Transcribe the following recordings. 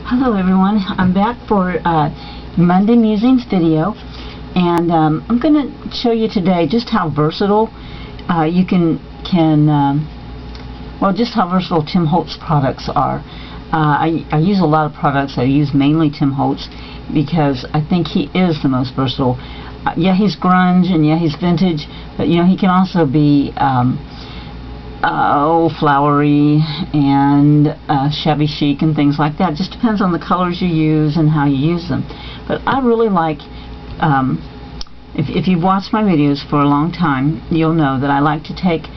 Hello everyone, I'm back for Monday Musings video, and I'm going to show you today just how versatile you can just how versatile Tim Holtz products are. I use a lot of products. I use mainly Tim Holtz because I think he is the most versatile. Yeah, he's grunge and yeah, he's vintage, but you know, he can also be flowery and shabby chic and things like that. It just depends on the colors you use and how you use them. But I really like, if you've watched my videos for a long time, you'll know that I like to take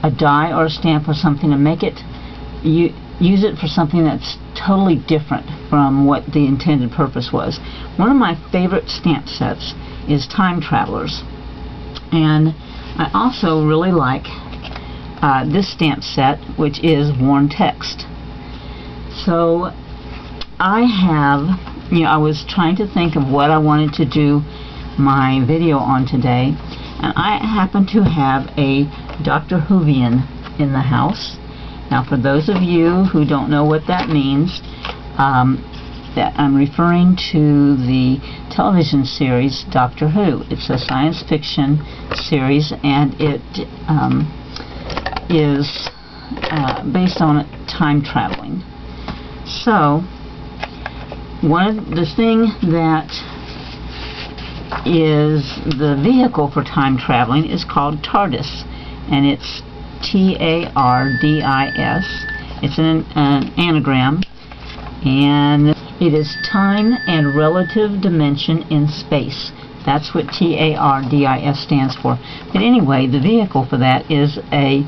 a die or a stamp or something and make it, use it for something that's totally different from what the intended purpose was. One of my favorite stamp sets is Time Travelers, and I also really like this stamp set, which is Worn Text. So I was trying to think of what I wanted to do my video on today, and I happen to have a Dr. Whovian in the house. Now, for those of you who don't know what that means, that I'm referring to the television series Doctor Who. It's a science fiction series, and it is based on time traveling. So the thing that is the vehicle for time traveling is called TARDIS, and it's T-A-R-D-I-S. It's an anagram, and it is time and relative dimension in space. That's what TARDIS stands for. But anyway, the vehicle for that is a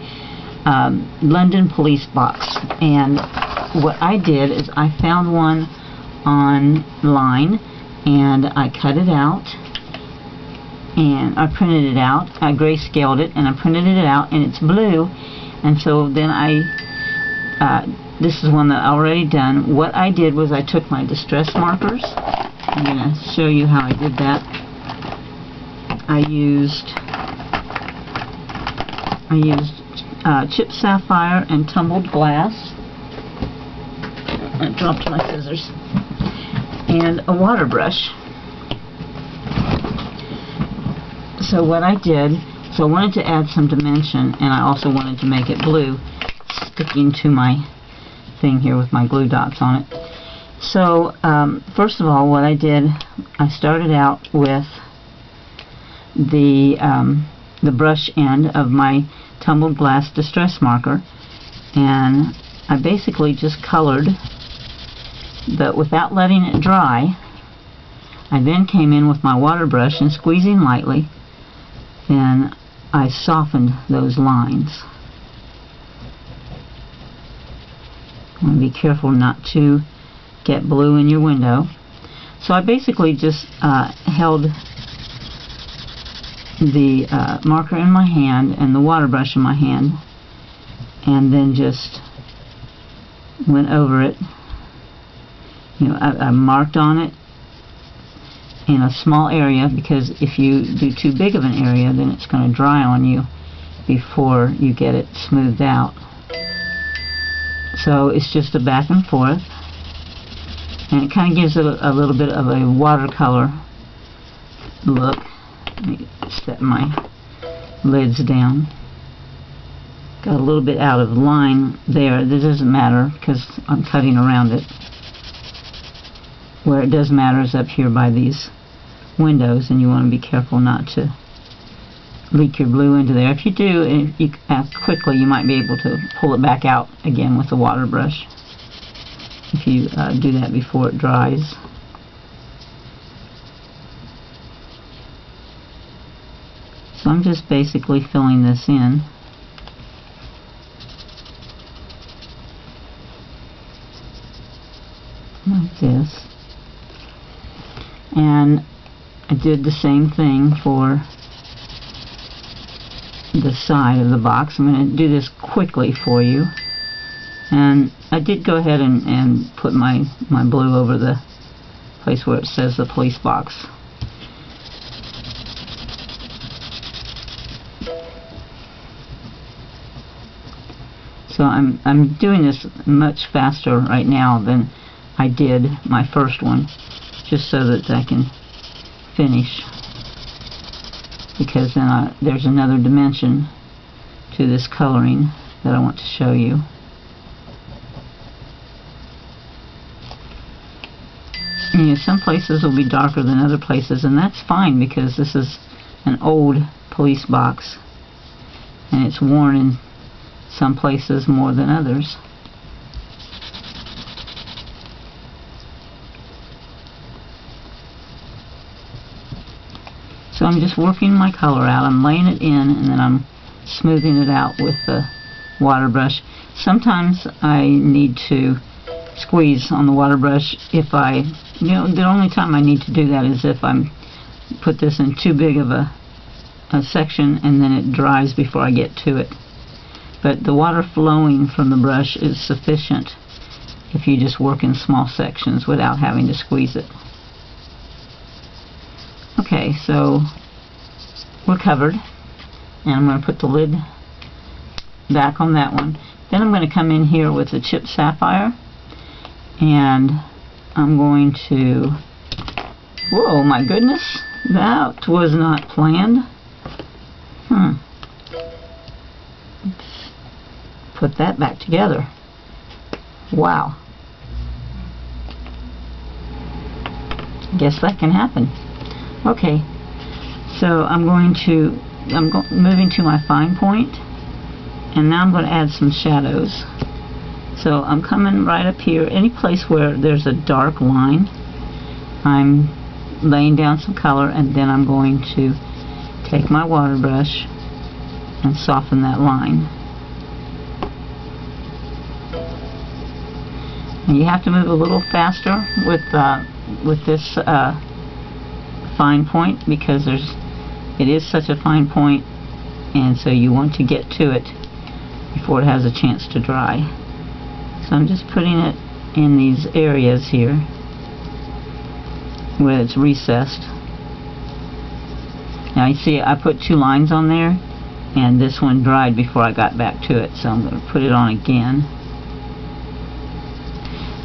London police box. And what I did is I found one online, and I cut it out, and I printed it out. I grayscaled it, and I printed it out, and it's blue. And so then this is one that I already done. What I did was I took my distress markers. I'm going to show you how I did that. I used chipped sapphire and tumbled glass. I dropped my scissors. And a water brush. So what I did, I wanted to add some dimension, and I also wanted to make it blue, sticking to my thing here with my glue dots on it. So first of all, what I did, I started out with the brush end of my tumbled glass distress marker, and I basically just colored, but without letting it dry. I then came in with my water brush and squeezing lightly, then I softened those lines. You want to be careful not to get blue in your window. So I basically just held the marker in my hand and the water brush in my hand, and then just went over it. You know, I marked on it in a small area, because if you do too big of an area, then it's going to dry on you before you get it smoothed out. So it's just a back and forth, and it kind of gives it a little bit of a watercolor look. Let me set my lids down. Got a little bit out of line there. That doesn't matter because I'm cutting around it. Where it does matter is up here by these windows, and you want to be careful not to leak your blue into there. If you do, and you act quickly, you might be able to pull it back out again with the water brush if you do that before it dries. So I'm just basically filling this in. Like this. And I did the same thing for the side of the box. I'm going to do this quickly for you. And I did go ahead and put my blue over the place where it says the police box. So I'm doing this much faster right now than I did my first one, just so that I can finish, because then there's another dimension to this coloring that I want to show you. You know, some places will be darker than other places, and that's fine, because this is an old police box and it's worn in some places more than others. So I'm just working my color out. I'm laying it in, and then I'm smoothing it out with the water brush. Sometimes I need to squeeze on the water brush if the only time I need to do that is if I'm put this in too big of a section and then it dries before I get to it. But the water flowing from the brush is sufficient if you just work in small sections without having to squeeze it. Okay, so we're covered, and I'm going to put the lid back on that one. Then I'm going to come in here with the chipped sapphire, and I'm going to, whoa, my goodness, that was not planned. Oops. Put that back together. Wow. Guess that can happen. Okay, so I'm moving to my fine point, and now I'm going to add some shadows. So I'm coming right up here, any place where there's a dark line, I'm laying down some color, and then I'm going to take my water brush and soften that line. And you have to move a little faster with this fine point, because it is such a fine point, and so you want to get to it before it has a chance to dry. So I'm just putting it in these areas here where it's recessed. Now you see I put 2 lines on there, and this one dried before I got back to it, so I'm going to put it on again.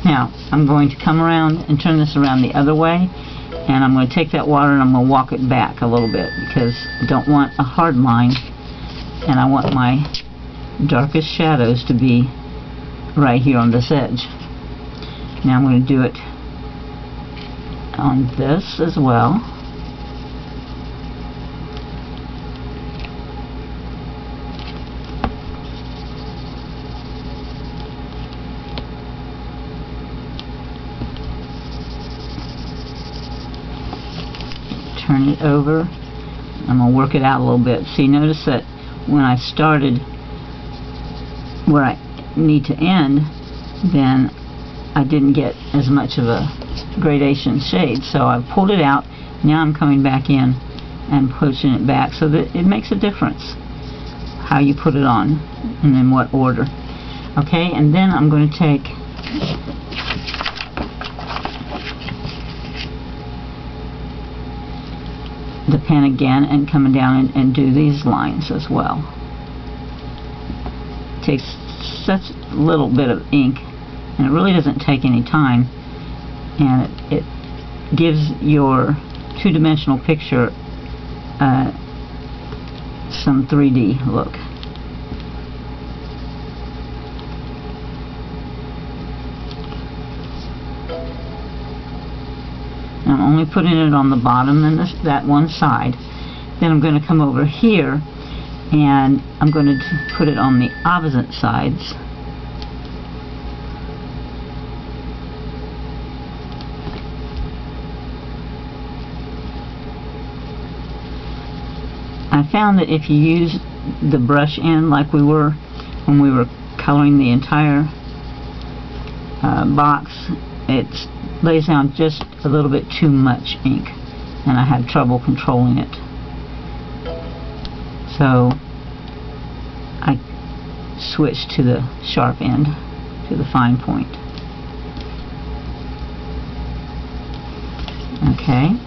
Now I'm going to come around and turn this around the other way, and I'm going to take that water and I'm going to walk it back a little bit, because I don't want a hard line, and I want my darkest shadows to be right here on this edge. Now I'm going to do it on this as well. Turn it over. I'm going to work it out a little bit. See, notice that when I started where I need to end, then I didn't get as much of a gradation shade, so I pulled it out. Now I'm coming back in and pushing it back, so that it makes a difference how you put it on and in what order. Okay, and then I'm going to take the pen again and coming down and do these lines as well. It takes such a little bit of ink, and it really doesn't take any time, and it gives your two-dimensional picture some 3D look. I'm only putting it on the bottom and that one side. Then I'm going to come over here and I'm going to put it on the opposite sides. I found that if you use the brush end like we were when we were coloring the entire box, it lays down just a little bit too much ink, and I had trouble controlling it. So I switched to the sharp end, to the fine point. Okay,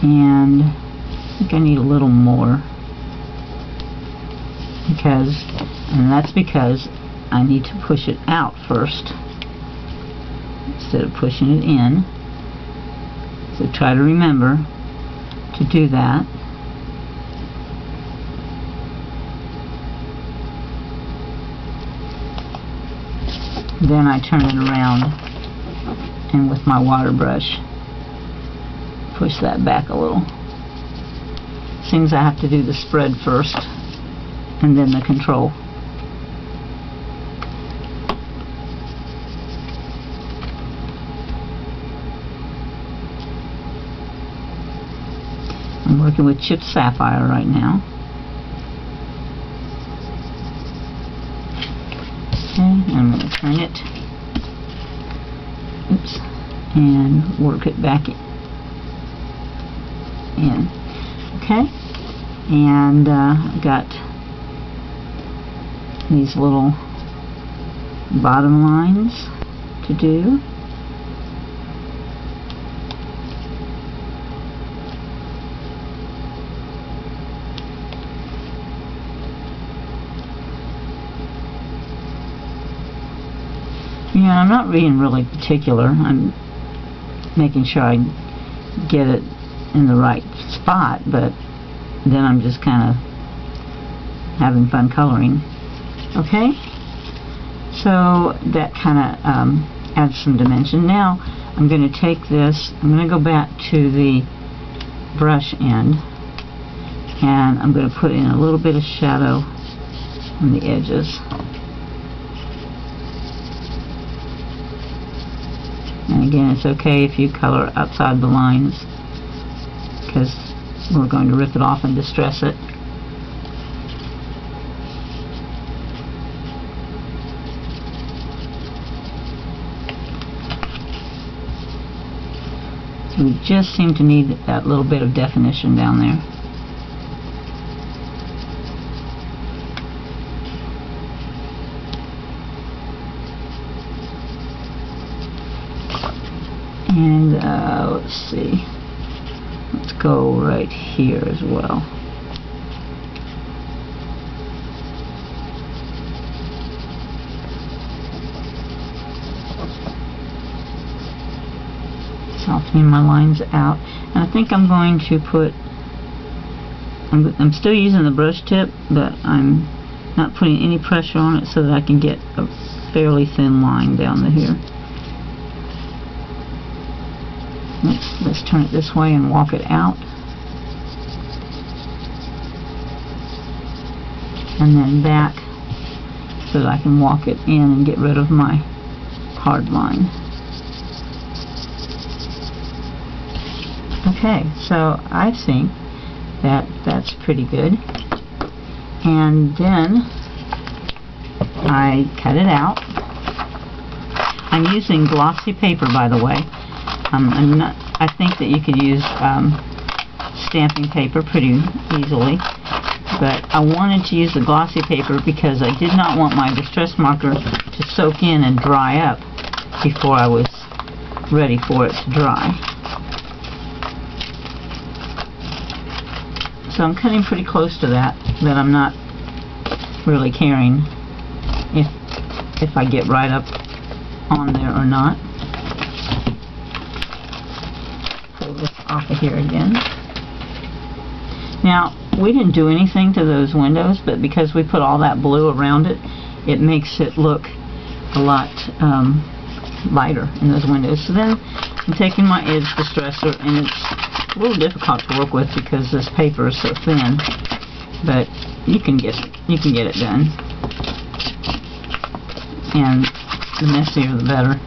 and I think I need a little more, and that's because I need to push it out first. instead of pushing it in. So try to remember to do that. Then I turn it around and with my water brush push that back a little. Seems I have to do the spread first and then the control. I'm working with chipped sapphire right now. Okay, I'm going to turn it, oops, and work it back in. Okay, and I've got these little bottom lines to do. Yeah, I'm not being really particular. I'm making sure I get it in the right spot, but then I'm just kind of having fun coloring. Okay, so that kind of adds some dimension. Now I'm going to take this, I'm going to go back to the brush end, and I'm going to put in a little bit of shadow on the edges. And again, it's okay if you color outside the lines, because we're going to rip it off and distress it. So we just seem to need that little bit of definition down there. And let's see, let's go right here as well. Softening my lines out, and I think I'm going to put, I'm still using the brush tip, but I'm not putting any pressure on it so that I can get a fairly thin line down to here. Let's turn it this way and walk it out, and then back so that I can walk it in and get rid of my hard line. Okay, so I think that that's pretty good, and then I cut it out. I'm using glossy paper, by the way. I think that you could use stamping paper pretty easily, but I wanted to use the glossy paper because I did not want my distress marker to soak in and dry up before I was ready for it to dry. So I'm cutting pretty close to that, but I'm not really caring if I get right up on there or not. This off of here again. Now, we didn't do anything to those windows, but because we put all that blue around it, it makes it look a lot lighter in those windows. So then I'm taking my edge distressor, and it's a little difficult to work with because this paper is so thin, but you can get it done, and the messier the better.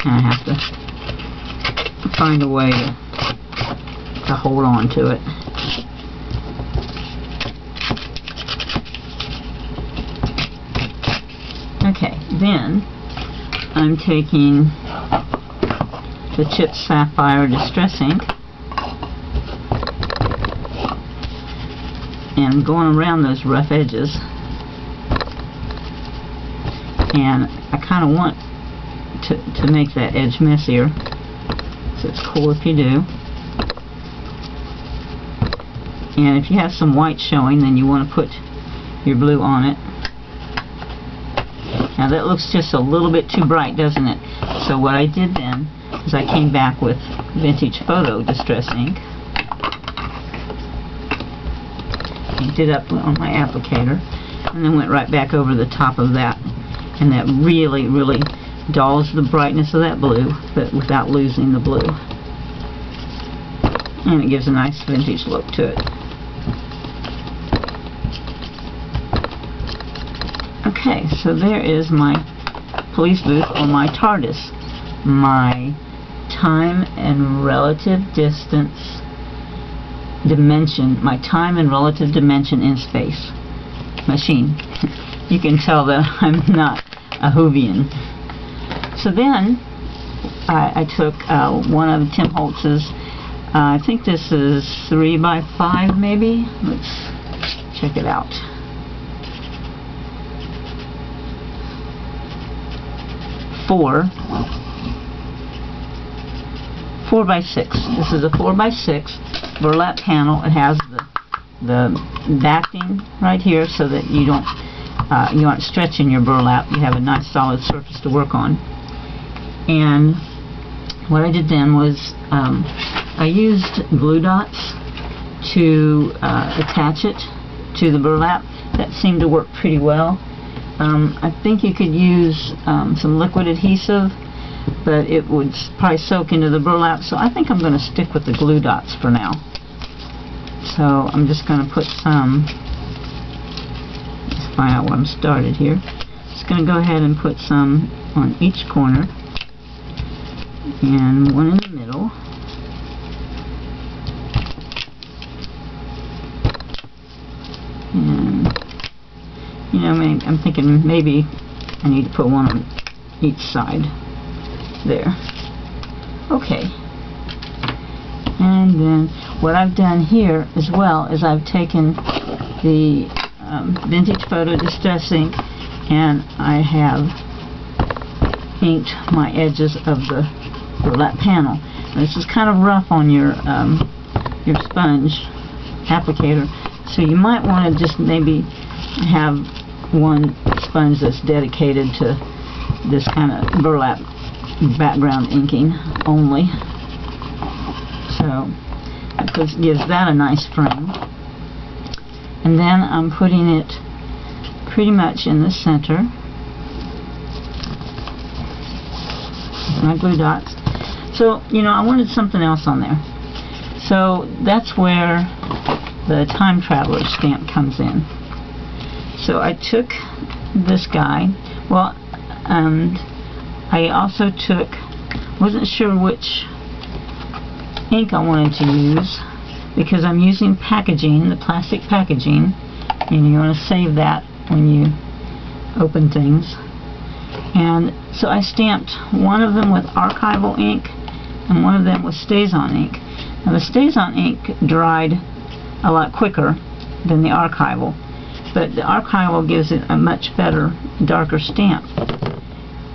I have to find a way to hold on to it. Okay, then I'm taking the chipped sapphire distress ink and I'm going around those rough edges, and I kind of want to make that edge messier, so it's cool if you do. And if you have some white showing, then you want to put your blue on it. Now that looks just a little bit too bright, doesn't it? So what I did then is I came back with Vintage Photo Distress ink, inked it up on my applicator, and then went right back over the top of that. And that really, really dulls the brightness of that blue, but without losing the blue. And it gives a nice vintage look to it. Okay, so there is my police booth, or my TARDIS. My time and relative distance dimension, my time and relative dimension in space machine. You can tell that I'm not a Whovian. So then I took one of Tim Holtz's, I think this is 3x5 maybe. Let's check it out. Four by 6. This is a 4x6 burlap panel. It has the backing right here so that you aren't stretching your burlap. You have a nice solid surface to work on. And what I did then was I used glue dots to attach it to the burlap. That seemed to work pretty well. I think you could use some liquid adhesive, but it would probably soak into the burlap, so I think I'm going to stick with the glue dots for now. So I'm just going to put some, let's find out where I'm started here. Just going to go ahead and put some on each corner and one in the middle. And you know, I'm thinking maybe I need to put one on each side there. Okay. And then what I've done here as well is I've taken the Vintage Photo Distress ink and I have inked my edges of the burlap panel. Now, this is kind of rough on your sponge applicator, so you might want to just maybe have one sponge that's dedicated to this kind of burlap background inking only. So that gives that a nice frame. And then I'm putting it pretty much in the center. My glue dots. So, you know, I wanted something else on there. So that's where the Time Traveler stamp comes in. So I took this guy, well, and I also took, wasn't sure which ink I wanted to use, because I'm using packaging, the plastic packaging, and you want to save that when you open things. And so I stamped one of them with archival ink and one of them with StazOn ink. Now the StazOn ink dried a lot quicker than the archival, but the archival gives it a much better, darker stamp.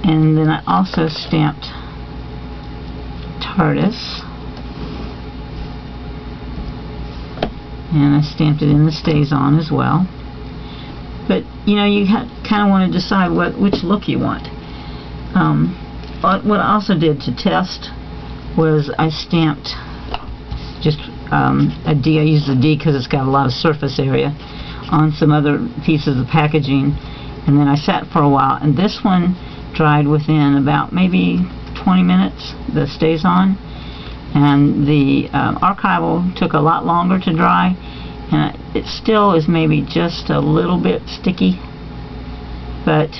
And then I also stamped TARDIS, and I stamped it in the StazOn as well. But you know, you kind of want to decide which look you want. What I also did to test was I stamped just a D. I used the D because it's got a lot of surface area on some other pieces of packaging, and then I sat for a while, and this one dried within about maybe 20 minutes, the StazOn, and the archival took a lot longer to dry, and it still is maybe just a little bit sticky. But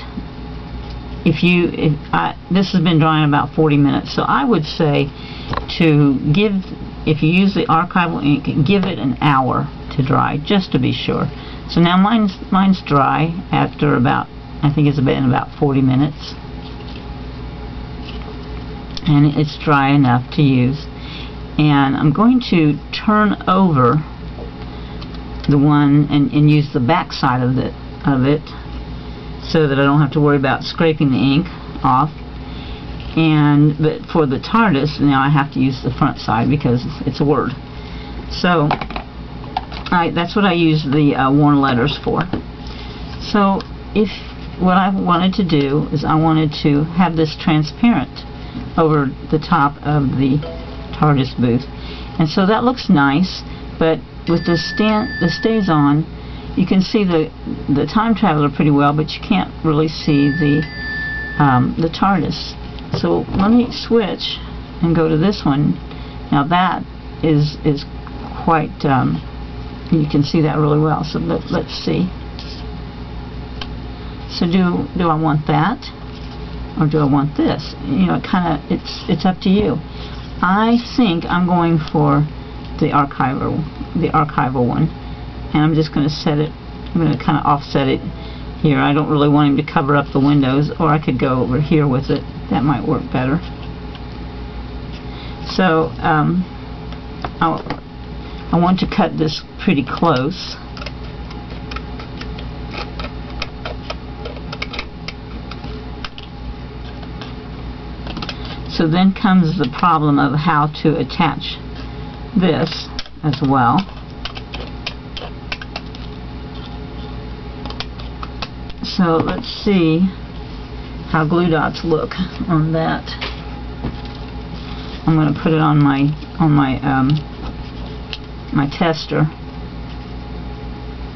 this has been drying about 40 minutes, so I would say if you use the archival ink, give it an hour to dry, just to be sure. So now mine's dry after about, I think it's been about 40 minutes, and it's dry enough to use. And I'm going to turn over the one and use the back side of it so that I don't have to worry about scraping the ink off. But for the TARDIS, now I have to use the front side because it's a word. So that's what I use the worn letters for. So if what I wanted to do is I wanted to have this transparent over the top of the TARDIS booth. And so that looks nice, but with the StazOn, you can see the Time Traveler pretty well, but you can't really see the TARDIS. So let me switch and go to this one. Now that is quite, you can see that really well. So let's see. So do I want that, or do I want this? You know, it's up to you. I think I'm going for the archival one, and I'm just going to set it. I'm going to kind of offset it here. I don't really want him to cover up the windows, or I could go over here with it. That might work better. So I want to cut this pretty close. So then comes the problem of how to attach this as well. So let's see how glue dots look on that. I'm going to put it on my my tester,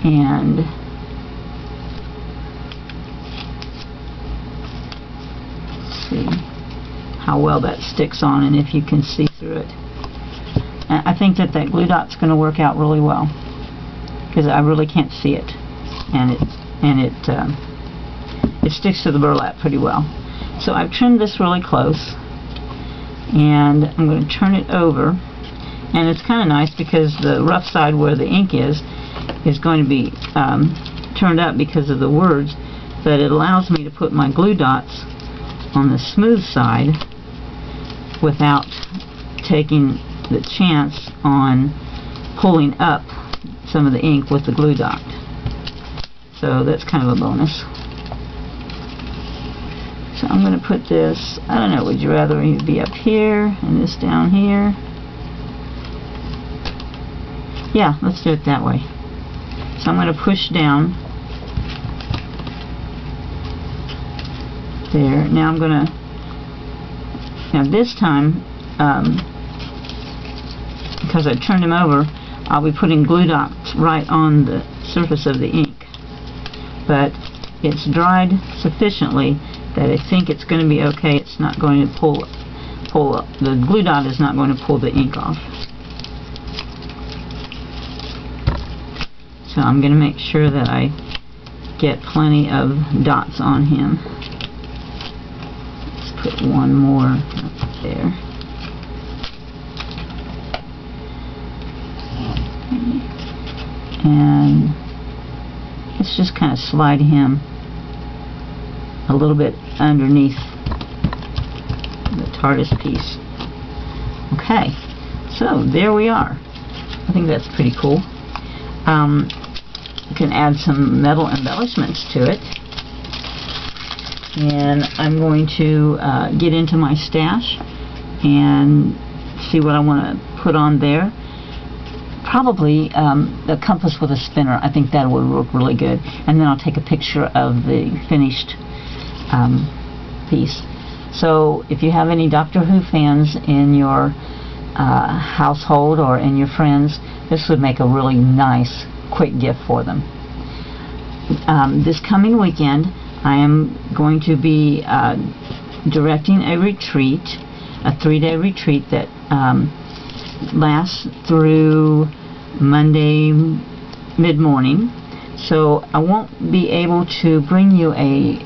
and let's see how well that sticks on and if you can see through it. I think that glue dot's going to work out really well, because I really can't see it, and it sticks to the burlap pretty well. So I've trimmed this really close, and I'm going to turn it over, and it's kind of nice because the rough side where the ink is going to be turned up because of the words, but it allows me to put my glue dots on the smooth side without taking the chance on pulling up some of the ink with the glue dot. So that's kind of a bonus. So I'm going to put this, I don't know, would you rather it be up here and this down here? Yeah, let's do it that way. So I'm going to push down there. Now I'm going to, now this time, because I turned him over, I'll be putting glue dots right on the surface of the ink. But it's dried sufficiently that I think it's going to be okay. It's not going to pull the glue dot is not going to pull the ink off. So I'm going to make sure that I get plenty of dots on him. Let's put one more up there. And let's just kind of slide him a little bit underneath the TARDIS piece. Okay, so there we are. I think that's pretty cool. You can add some metal embellishments to it, and I'm going to get into my stash and see what I want to put on there. Probably a compass with a spinner. I think that would work really good, and then I'll take a picture of the finished piece. So if you have any Doctor Who fans in your household or in your friends, this would make a really nice quick gift for them. This coming weekend I am going to be directing a retreat, a 3-day retreat that lasts through Monday mid-morning. So I won't be able to bring you a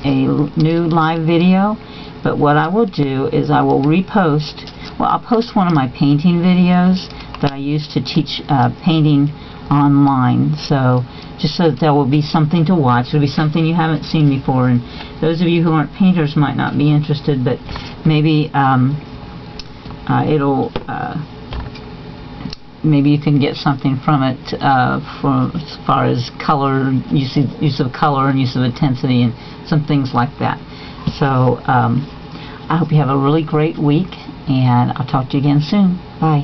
new live video, but what I will do is I will repost, well, I'll post one of my painting videos that I use to teach painting online, so just so that there will be something to watch. It'll be something you haven't seen before, and those of you who aren't painters might not be interested, but maybe maybe you can get something from it for as far as color, use of color and use of intensity and some things like that. So I hope you have a really great week, and I'll talk to you again soon. Bye.